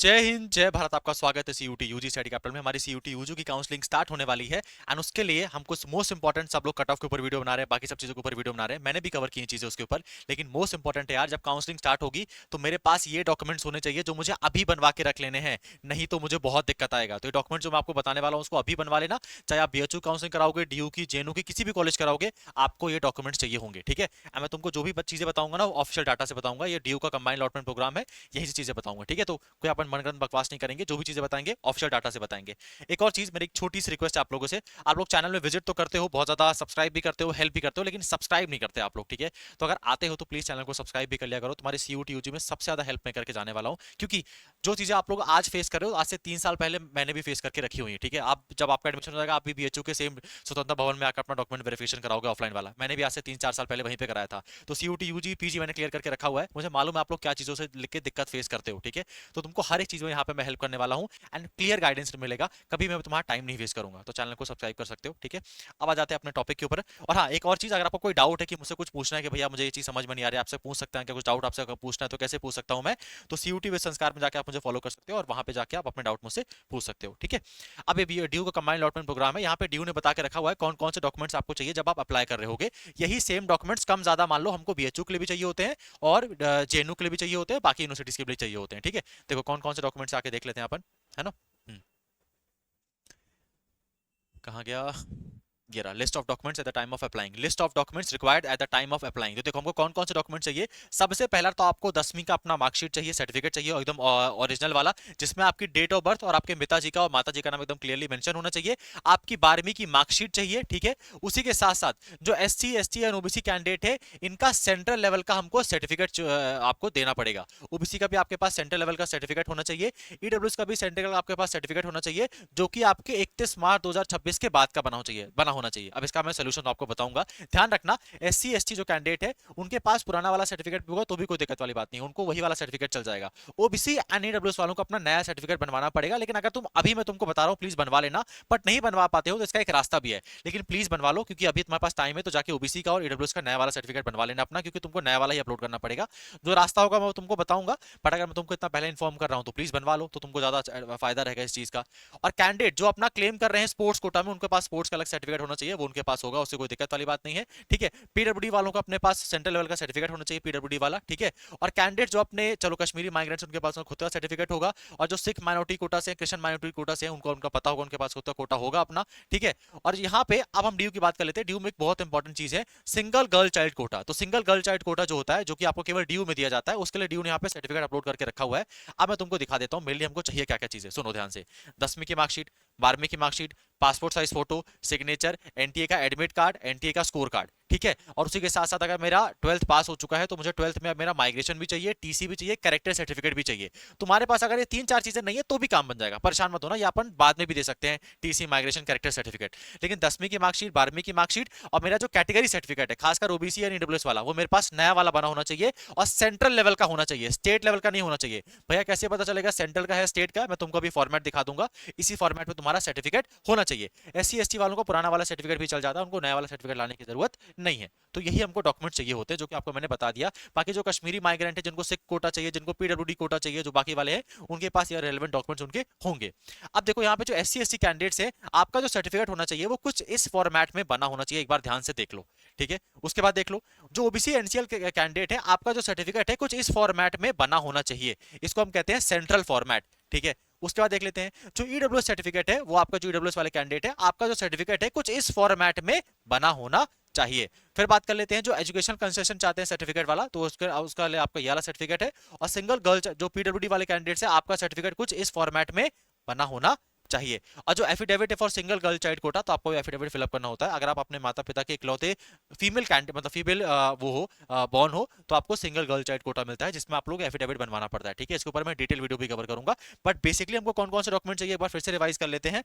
जय हिंद जय भारत। आपका स्वागत है सीयूटी यूजी स्टडी कैपिटल में। हमारी सीयूटी यूजी की काउंसलिंग स्टार्ट होने वाली है एंड उसके लिए हम कुछ मोस्ट इंपॉर्टेंट सब लोग कट ऑफ के ऊपर वीडियो बना रहे हैं, बाकी सब चीजों के ऊपर वीडियो बना रहे हैं। मैंने भी कवर की हैं चीजें उसके ऊपर, लेकिन मोस्ट इंपॉर्टेंट है यार, जब काउंसलिंग स्टार्ट होगी तो मेरे पास ये डॉक्यूमेंट्स होने चाहिए जो मुझे अभी बनवा के रख लेने हैं, नहीं तो मुझे बहुत दिक्कत आएगा। तो ये डॉक्यूमेंट जो मैं आपको बताने वाला हूँ उसको अभी बनवा लेना। चाहे आप बीएचयू काउंसलिंग कराओगे, डीयू की, जेएनयू की, किसी भी कॉलेज कराओगे, आपको ये डॉक्यूमेंट्स चाहिए होंगे, ठीक है। मैं तुमको जो भी चीजें बताऊंगा ना वो ऑफिशियल डाटा से बताऊंगा। ये डीयू का कंबाइंड अलॉटमेंट प्रोग्राम है, यही चीजें बताऊंगा, ठीक है। तो कोई अपन मनगढ़ंत बकवास नहीं करेंगे, जो भी चीजें बताएंगे ऑफिशियल डाटा से बताएंगे। एक और चीज, मेरी एक छोटी सी रिक्वेस्ट है आप लोगों से। आप लोग चैनल में विजिट तो करते हो बहुत ज्यादा, सब्सक्राइब भी करते हो, हेल्प भी करते हो, लेकिन सब्सक्राइब नहीं करते आप लोग, ठीक है। तो अगर आते हो तो प्लीज चैनल को सब्सक्राइब भी कर लिया करो। तुम्हारी सीयूटी यूजी में सबसे ज्यादा हेल्प मैं करके जाने वाला हूं, क्योंकि जो चीजें आप लोग आज फेस कर रहे हो आज से 3 साल पहले मैंने भी फेस करके रखी हुई है, ठीक है। आप जब आपका एडमिशन हो जाएगा आप भी बीएचयू के सेम स्वतंत्र भवन में आकर अपना डॉक्यूमेंट वेरिफिकेशन कराओगे, ऑफलाइन वाला। मैंने भी आज से 3-4 साल पहले वहीं पे कराया था। तो सीयूटी यूजी पीजी मैंने क्लियर करके रखा हुआ है। मुझे मालूम है आप लोग क्या चीजों से लिख के दिक्कत फेस करते हो, ठीक है। तो तुमको हर एक चीज में यहाँ पे मैं हेल्प करने वाला हूँ एंड क्लियर गाइडेंस मिलेगा। कभी मैं तुम्हारा टाइम नहीं वेस्ट करूंगा। तो चैनल को सब्सक्राइब कर सकते हो, ठीक है। अब आ जाते हैं अपने टॉपिक के ऊपर। और हाँ, एक और चीज, अगर आपको कोई डाउट है कि मुझसे कुछ पूछना है कि भैया मुझे ये चीज समझ में नहीं आ रही, आपसे पूछ सकते हैं। क्या कुछ डाउट आपसे पूछना है तो कैसे पूछ सकता हूं मैं? तो सीयूटी विद संस्कार में जाके आप मुझे फॉलो कर सकते हो और वहां पे जाके आप अपने डाउट मुझसे पूछ सकते हो, ठीक है। अब ये ड्यू का कंबाइंड अलॉटमेंट प्रोग्राम है। यहाँ पे ड्यू ने बता के रखा हुआ है कौन कौन से डॉक्यूमेंट्स आपको चाहिए जब आप अप्लाई कर रहे होगे। यही सेम डॉक्यूमेंट्स कम ज्यादा मान लो हमको बीएचयू के लिए भी चाहिए होते हैं और जेएनयू के लिए भी चाहिए होते हैं, बाकी यूनिवर्सिटीज के लिए चाहिए होते हैं, ठीक है। देखो कौन कौन से डॉक्यूमेंट्स आके देख लेते हैं अपन, है ना। कहाँ गया? ये रहा, list of documents at the time of applying. List of documents required at the time of applying. तो देखो हमको कौन कौन से डॉक्यूमेंट चाहिए। सबसे पहला तो आपको 10वीं का अपना मार्कशीट चाहिए, सर्टिफिकेट चाहिए और एकदम ओरिजिनल वाला, जिसमें आपकी डेट ऑफ बर्थ और आपके पिताजी का और माताजी का नाम एकदम क्लियरली मेंशन होना चाहिए। आपकी 12वीं की मार्कशीट चाहिए, ठीक है। उसी के साथ साथ जो एससी एसटी और ओबीसी कैंडिडेट है, इनका सेंट्रल लेवल का हमको सर्टिफिकेट आपको देना पड़ेगा। ओबीसी का भी आपके पास सेंट्रल लेवल का सर्टिफिकेट होना चाहिए। ईडब्ल्यूएस का भी सेंट्रल का आपके पास सर्टिफिकेट होना चाहिए, जो कि आपके 31 मार्च 2026 के बाद का बना होना चाहिए। अब इसका मैं सोल्यूशन तो आपको बताऊंगा। ध्यान रखना, एससी एसटी जो कैंडिडेट है उनके पास पुराना वाला सर्टिफिकेट भी होगा तो भी कोई दिक्कत वाली बात नहीं है, उनको वही वाला सर्टिफिकेट चल जाएगा। ओबीसी एंड ईडब्ल्यूएस वालों को अपना नया सर्टिफिकेट बनवाना पड़ेगा। लेकिन अगर तुम अभी, मैं तुमको बता रहा हूं, प्लीज बनवा लेना। बट नहीं बनवा पाते हो तो इसका एक रास्ता भी है, लेकिन प्लीज बनवा लो, क्योंकि अभी तुम्हारे पास टाइम है। तो जाके ओबीसी का और ईडब्ल्यूएस का नया वाला सर्टिफिकेट बनवा लेना अपना, क्योंकि तुमको नया वाला ही अपलोड करना पड़ेगा। जो रास्ता होगा मैं तुमको बताऊंगा, बट अगर मैं तुमको इतना पहले इन्फॉर्म कर रहा हूं तो प्लीज बनवा लो, तो तुमको ज्यादा फायदा रहेगा इस चीज का। और कैंडिडेट जो अपना क्लेम कर रहे हैं स्पोर्ट्स कोटा में, उनके पास स्पोर्ट्स का अलग सर्टिफिकेट होना चाहिए, वो उनके पास होगा, उससे कोई दिक्कत वाली बात नहीं है, ठीक है। पीडब्ल्यूडी वालों को अपने पास सेंट्रल लेवल का सर्टिफिकेट होना चाहिए, पीडब्ल्यूडी वाला, ठीक है। और कैंडिडेट जो अपने, चलो कश्मीरी माइग्रेंट्स, उनके पास खुद का सर्टिफिकेट होगा। और जो सिख माइनॉरिटी कोटा से, क्रिश्चियन माइनॉरिटी कोटा से उनको, उनका पता होगा, उनके पास खुद का कोटा होगा अपना, ठीक है। और यहाँ पे अब हम ड्यू की बात कर लेते हैं। ड्यू में एक बहुत इंपॉर्टेंट चीज है, सिंगल गर्ल चाइल्ड कोटा। तो सिंगल गर्ल चाइल्ड कोटा जो होता है, जो कि आपको केवल ड्यू में दिया जाता है, उसके लिए ड्यू ने यहाँ पे सर्टिफिकेट अपलोड करके रखा हुआ है। अब मैं तुमको दिखा देता हूँ मेरे लिए हमको चाहिए क्या क्या चीजें, सुनो ध्यान से। 10वीं की मार्कशीट, 12वीं की marksheet, passport size photo, signature, NTA का एडमिट कार्ड, एनटीए का स्कोर कार्ड, ठीक है। और उसी के साथ साथ अगर मेरा 12th पास हो चुका है तो मुझे 12th में मेरा माइग्रेशन भी चाहिए, टीसी भी चाहिए, कैरेक्टर सर्टिफिकेट भी चाहिए। तुम्हारे पास अगर ये 3-4 चीजें नहीं है तो भी काम बन जाएगा, परेशान मत होना, ये अपन बाद में भी दे सकते हैं, टीसी, माइग्रेशन, कैरेक्टर सर्टिफिकेट। लेकिन 10वीं की मार्कशीट, 12वीं की मार्कशीट और मेरा जो कैटेगरी सर्टिफिकेट है, खासकर ओबीसी या ईडब्ल्यूएस वाला, वो मेरे पास नया वाला बना होना चाहिए और सेंट्रल लेवल का होना चाहिए, स्टेट लेवल का नहीं होना चाहिए। भैया कैसे पता चलेगा सेंट्रल का है स्टेट का? मैं तुमको अभी फॉर्मेट दिखा दूंगा, इसी फॉर्मेट में तुम्हारा सर्टिफिकेट होना चाहिए। एससी एसटी वालों को पुराना वाला सर्टिफिकेट भी चल जाता है, उनको नया वाला सर्टिफिकेट लाने की जरूरत नहीं है। तो यही हमको डॉक्यूमेंट चाहिए होते हैं, जो कि आपको मैंने बता दिया। बाकी जो कश्मीरी माइग्रेंट है, जिनको सिख कोटा चाहिए, जिनको पीडब्ल्यूडी कोटा चाहिए, जो बाकी वाले हैं, उनके पास ये रेलेवेंट डॉक्यूमेंट्स उनके होंगे। अब देखो यहाँ पे जो एससी एसटी कैंडिडेट्स है, आपका जो सर्टिफिकेट होना चाहिए वो कुछ इस फॉर्मेट में बना होना चाहिए, एक बार ध्यान से देख लो, ठीक है। उसके बाद देख लो, जो ओबीसी एनसीएल कैंडिडेट है, आपका जो सर्टिफिकेट है कुछ इस फॉर्मेट में बना होना चाहिए, इसको हम कहते हैं सेंट्रल फॉर्मेट, ठीक है। उसके बाद देख लेते हैं जो ईडब्ल्यूएस सर्टिफिकेट है, वो आपका जो ईडब्ल्यूएस वाले कैंडिडेट है, आपका जो सर्टिफिकेट है कुछ इस फॉर्मेट में बना होना चाहिए। फिर बात कर लेते हैं जो एजुकेशन कंसेशन चाहते हैं सर्टिफिकेट वाला, तो उसका लिए आपका ये वाला सर्टिफिकेट है। और सिंगल गर्ल जो पीडब्ल्यूडी वाले कैंडिडेट्स है, आपका सर्टिफिकेट कुछ इस फॉर्मेट में बना होना चाहिए। और जो एफिडेविट है for single girl child quota, तो आपको एफिडेविट फिलअप करना होता है। अगर आप अपने माता पिता के इकलौते फीमेल कैंडिडेट, मतलब फीमेल वो हो, बॉर्न हो, तो आपको सिंगल गर्ल चाइल्ड कोटा मिलता है, जिसमें आप लोग एफिडेविट बनवाना पड़ता है, ठीक है। इसके ऊपर मैं डिटेल वीडियो भी कवर करूंगा। बट बेसिकली हमको कौन कौन से डॉक्यूमेंट चाहिए एक बार फिर से रिवाइज कर लेते हैं।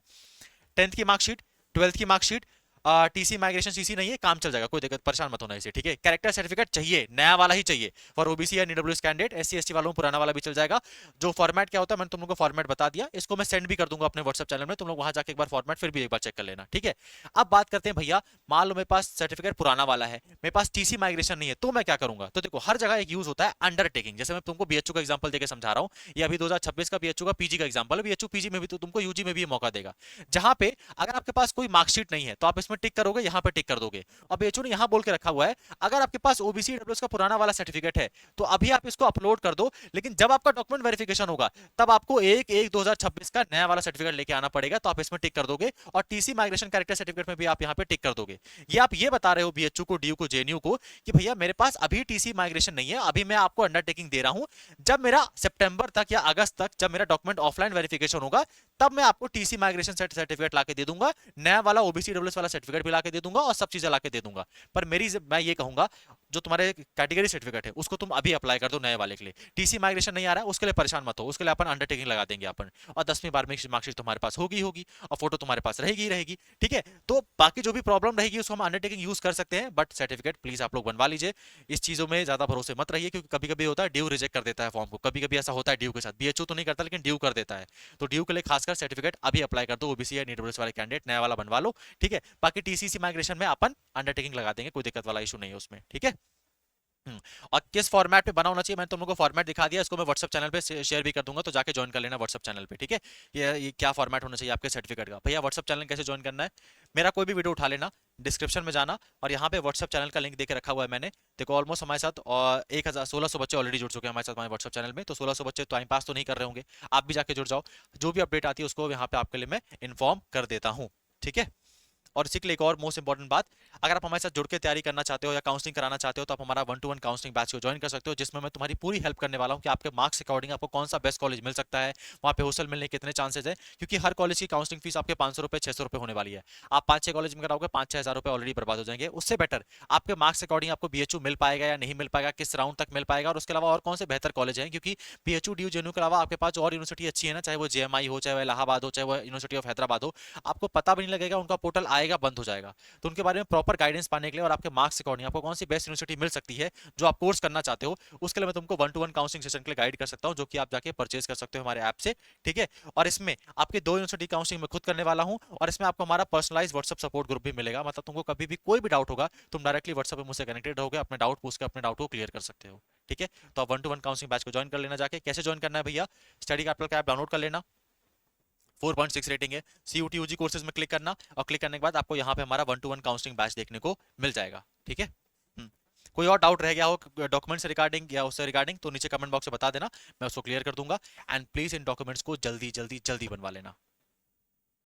10th की मार्कशीट, 12th की मार्कशीट, टीसी माइग्रेशन सीसी नहीं है, काम चल जाएगा, कोई दिक्कत परेशान मत होना इसे, ठीक है। कैरेक्टर सर्टिफिकेट चाहिए, नया वाला ही चाहिए फॉर ओबीसी या ईडब्ल्यूएस कैंडिडेट, एससी एसटी वालों पुराना वाला भी चल जाएगा। जो फॉर्मेट क्या होता है मैंने तुम लोगों को फॉर्मेट बता दिया, इसको मैं सेंड भी कर दूंगा अपने व्हाट्सएप चैनल में, तुम लोग वहां जाके एक बार फॉर्मेट फिर भी एक बार चेक कर लेना, ठीक है। अब बात करते हैं भैया, मान लो मेरे पास सर्टिफिकेट पुराना वाला है, मेरे पास टीसी माइग्रेशन नहीं है, तो मैं क्या करूंगा? तो देखो हर जगह एक यूज होता है अंडरटेकिंग, जैसे मैं तुमको बीएचयू का एग्जांपल देके समझा रहा हूं, ये अभी 2026 का बीएचयू का पीजी का एग्जांपल है, बीएचयू पीजी में भी तो तुमको यूजी में भी मौका देगा, जहां पे अगर आपके पास कोई मार्कशीट नहीं है तो आप इसमें टिक करोगे, यहां पे टिक कर दोगे। और बीएचयू ने यहां बोल के रखा हुआ है, अगर आपके पास ओबीसी डब्ल्यूएस का पुराना वाला सर्टिफिकेट है तो अभी आप इसको अपलोड कर दो, लेकिन जब आपका डॉक्यूमेंट वेरिफिकेशन होगा तब आपको 1/1/2026 का नया वाला सर्टिफिकेट लेके आना पड़ेगा, तो आप इसमें टिक कर दोगे। और टीसी माइग्रेशन कैरेक्टर सर्टिफिकेट में भी आप यहां पे टिक कर दोगे। ये आप ये बता रहे हो बीएचयू को, डीयू को, जेएनयू को कि भैया मेरे पास अभी टीसी माइग्रेशन नहीं है, अभी मैं आपको अंडरटेकिंग दे रहा हूं, जब मेरा सितंबर तक या अगस्त तक जब मेरा डॉक्यूमेंट ऑफलाइन वेरिफिकेशन होगा तब मैं आपको टीसी माइग्रेशन सर्टिफिकेट लाके दे दूंगा, नया वाला ओबीसी डब्ल्यूएस वाला सर्टिफिकेट भी लाके दे दूंगा और सब चीजें लाके दे दूंगा। पर मैं ये कहूंगा, जो तुम्हारे कैटेगरी सर्टिफिकेट है उसको तुम अभी अप्लाई कर दो नए वाले के लिए। टीसी माइग्रेशन नहीं आ रहा है उसके लिए परेशान मत हो, उसके लिए अपन अंडरटेकिंग लगा देंगे अपन, और 10वीं 12वीं की मार्कशीट तुम्हारे पास होगी होगी और फोटो तुम्हारे पास रहेगी रहेगी, ठीक है। तो बाकी जो भी प्रॉब्लम रहेगी उसको हम अंडरटेकिंग यूज कर सकते हैं, बट सर्टिफिकेट प्लीज आप लोग बनवा लीजिए। इस चीजों में ज्यादा भरोसे मत रहिए, क्योंकि कभी कभी होता है ड्यू रिजेक्ट कर देता है फॉर्म को, कभी कभी ऐसा होता है ड्यू के साथ, बीएचयू तो नहीं करता लेकिन ड्यू कर देता है। तो ड्यू के लिए खासकर सर्टिफिकेट अभी अप्लाई कर दो, ओबीसी या ईडब्ल्यूएस वाले कैंडिडेट नया वाला बनवा लो, ठीक है। बाकी टीसीसी माइग्रेशन में अपन अंडरटेकिंग लगा देंगे, कोई दिक्कत वाला इशू नहीं है उसमें, ठीक है। और किस फॉर्मेट पे बना होना चाहिए मैंने तुम लोगों को फॉर्मेट दिखा दिया, इसको मैं व्हाट्सएप चैनल पे शेयर भी कर दूंगा, तो जाके ज्वाइन कर लेना व्हाट्सएप चैनल पे, ठीक है। ये क्या फॉर्मेट होना चाहिए आपके सर्टिफिकेट का। भैया व्हाट्सएप चैनल कैसे ज्वाइन करना है, मेरा कोई भी वीडियो उठा लेना, डिस्क्रिप्शन में जाना और यहाँ पे व्हाट्सएप चैनल का लिंक देके रखा हुआ है मैंने। देखो ऑलमोस्ट हमारे साथ और 1600 बच्चे ऑलरेडी जुड़ चुके हैं हमारे साथ हमारे व्हाट्सएप चैनल में, तो 1600 बच्चे टाइम पास तो नहीं कर रहे होंगे, आप भी जाके जुड़ जाओ, जो भी अपडेट आती है उसको यहाँ पे आपके लिए मैं इन्फॉर्म कर देता हूँ, ठीक है। और इसी के लिए एक और मोस्ट इंपॉर्टेंट बात, अगर आप हमारे साथ जुड़ के तैयारी करना चाहते हो या काउंसलिंग कराना चाहते हो तो आप हमारा 1-to-1 काउंसलिंग बैच को ज्वाइन कर सकते हो, जिसमें मैं तुम्हारी पूरी हेल्प करने वाला हूं कि आपके मार्क्स के अकॉर्डिंग आपको कौन सा बेस्ट कॉलेज मिल सकता है, वहां पे हॉस्टल मिलने के कितने चांसेस है, क्योंकि हर कॉलेज की काउंसलिंग फीस आपके 500 रुपए 600 रुपए होने वाली है। आप 5-6 कॉलेज में कराओगे 5-6 हज़ार रुपए ऑलरेडी बर्बाद हो जाएंगे, उससे बेटर आपके मार्क्स के अकॉर्डिंग आपको बीएचयू मिल पाएगा या नहीं मिल पाएगा, किस राउंड तक मिल पाएगा, और उसके अलावा और कौन से बेहतर कॉलेज हैं, क्योंकि बीएचयू डीयू जेएनयू के अलावा आपके पास जो और यूनिवर्सिटी अच्छी है ना, चाहे वो जेएमआई हो, चाहे वो इलाहाबाद हो, चाहे वो यूनिवर्सिटी ऑफ हैदराबाद हो, आपको पता भी नहीं लगेगा, उनका पोर्टल आएगा बंद हो जाएगा। तो उनके बारे में प्रॉपर गाइडेंस पाने के लिए और आपके मार्क्स के अकॉर्डिंग आपको कौन सी बेस्ट यूनिवर्सिटी मिल सकती है जो आप कोर्स करना चाहते हो, उसके लिए मैं तुमको 1-to-1 काउंसलिंग सेशन के लिए गाइड कर सकता हूं, जो कि आप जाके परचेज कर सकते हो हमारे ऐप से, ठीक है। और इसमें आपके 2 यूनिवर्सिटी काउंसलिंग में खुद करने वाला हूं, और इसमें आपको हमारा पर्सनलाइज व्हाट्सएप सपोर्ट ग्रुप भी मिलेगा, मतलब तुमको कभी भी कोई भी डाउट होगा तुम डायरेक्टली व्हाट्सएप पे मुझसे कनेक्टेड रहोगे, अपने डाउट पूछ के अपने डाउट को क्लियर कर सकते हो, ठीक है। तो आप 1-to-1 काउंसलिंग बैच को ज्वाइन कर लेना। जाके कैसे ज्वाइन करना है भैया, स्टडी कैपिटल का ऐप डाउनलोड कर लेना, 4.6 रेटिंग है, सीयूटी यूजी कोर्सेज में क्लिक करना, और क्लिक करने के बाद आपको यहाँ पे हमारा 1-to-1 काउंसलिंग बैच देखने को मिल जाएगा, ठीक है। कोई और डाउट रह गया हो डॉक्यूमेंट से रिगार्डिंग या उससे रिगार्डिंग तो नीचे कमेंट बॉक्स में बता देना, मैं उसको क्लियर कर दूंगा। एंड प्लीज इन डॉक्यूमेंट्स को जल्दी जल्दी जल्दी बनवा लेना।